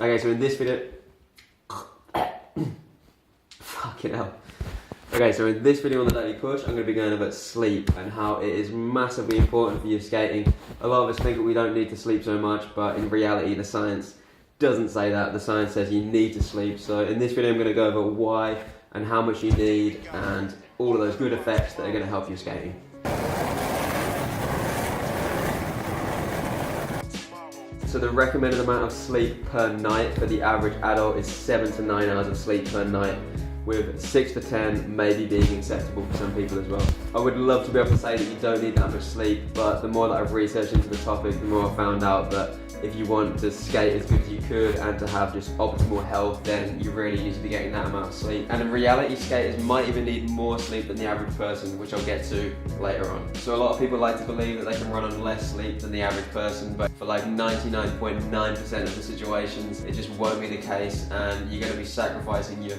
Okay, so in this video, fucking hell. Okay, so in this video on the Daily Push, I'm going to be going about sleep and how it is massively important for your skating. A lot of us think that we don't need to sleep so much, but in reality, the science doesn't say that. The science says you need to sleep. So in this video, I'm going to go over why and how much you need and all of those good effects that are going to help your skating. So the recommended amount of sleep per night for the average adult is 7 to 9 hours of sleep per night, with 6 to 10 maybe being acceptable for some people as well. I would love to be able to say that you don't need that much sleep, but the more that I've researched into the topic, the more I've found out that if you want to skate as good as you could and to have just optimal health, then you really need to be getting that amount of sleep. And in reality, skaters might even need more sleep than the average person, which I'll get to later on. So a lot of people like to believe that they can run on less sleep than the average person, but for like 99.9% of the situations, it just won't be the case, and you're going to be sacrificing your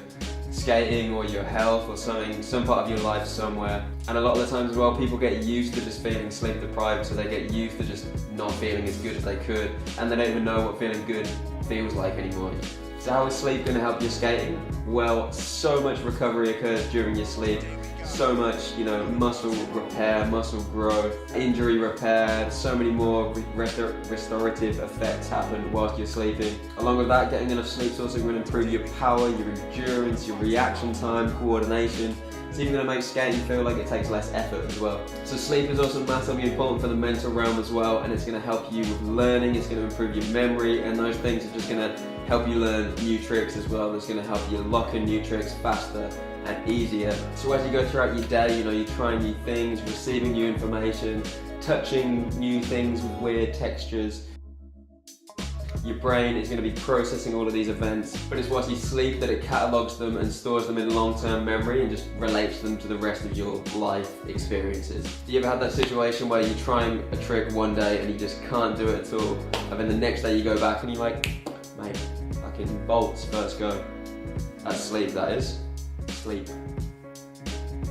skating or your health or something, some part of your life somewhere. And a lot of the times as well, people get used to just feeling sleep deprived, so they get used to just not feeling as good as they could, and they don't even know what feeling good feels like anymore. So how is sleep going to help your skating? Well, so much recovery occurs during your sleep. So much, muscle repair, muscle growth, injury repair, so many more restorative effects happen whilst you're sleeping. Along with that, getting enough sleep is also going to improve your power, your endurance, your reaction time, coordination. It's even going to make skating feel like it takes less effort as well. So sleep is also massively important for the mental realm as well, and it's going to help you with learning, it's going to improve your memory, and those things are just going to help you learn new tricks as well. It's going to help you lock in new tricks faster and easier. So as you go throughout your day, you're trying new things, receiving new information, touching new things with weird textures. Your brain is going to be processing all of these events, but it's whilst you sleep that it catalogues them and stores them in long-term memory and just relates them to the rest of your life experiences. Do you ever have that situation where you're trying a trick one day and you just can't do it at all, and then the next day you go back and you're like, mate, fucking bolts first go. That's sleep, that is. Sleep.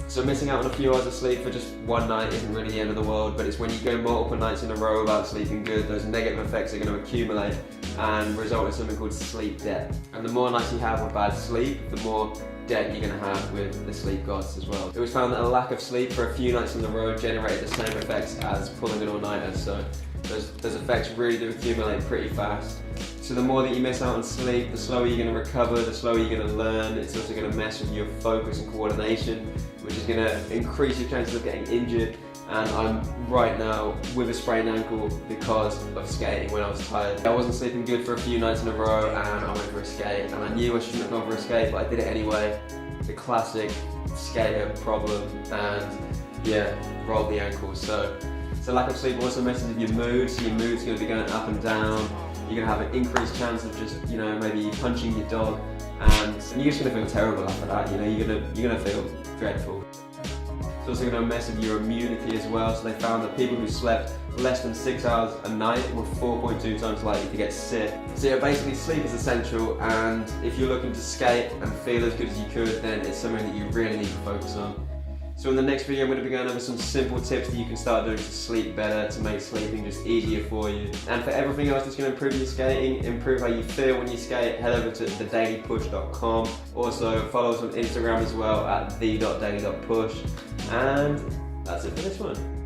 So missing out on a few hours of sleep for just one night isn't really the end of the world, but it's when you go multiple nights in a row without sleeping good, those negative effects are going to accumulate and result in something called sleep debt. And the more nights you have with bad sleep, the more debt you're going to have with the sleep gods as well. It was found that a lack of sleep for a few nights in a row generated the same effects as pulling an all-nighter, so those effects really do accumulate pretty fast. So the more that you miss out on sleep, the slower you're going to recover, the slower you're going to learn. It's also going to mess with your focus and coordination, which is going to increase your chances of getting injured. And I'm right now with a sprained ankle because of skating when I was tired. I wasn't sleeping good for a few nights in a row, and I went for a skate, and I knew I shouldn't have gone for a skate, but I did it anyway. The classic skater problem, and yeah, rolled the ankle. So lack of sleep also messes with your mood, so your mood's going to be going up and down. You're going to have an increased chance of just, maybe punching your dog, and you're just going to feel terrible after that. You're going to feel dreadful. It's also going to mess with your immunity as well. So they found that people who slept less than 6 hours a night were 4.2 times likely to get sick. So yeah, basically sleep is essential, and if you're looking to skate and feel as good as you could, then it's something that you really need to focus on. So in the next video, I'm going to be going over some simple tips that you can start doing to sleep better, to make sleeping just easier for you. And for everything else that's going to improve your skating, improve how you feel when you skate, head over to thedailypush.com. Also follow us on Instagram as well at the.daily.push. And that's it for this one.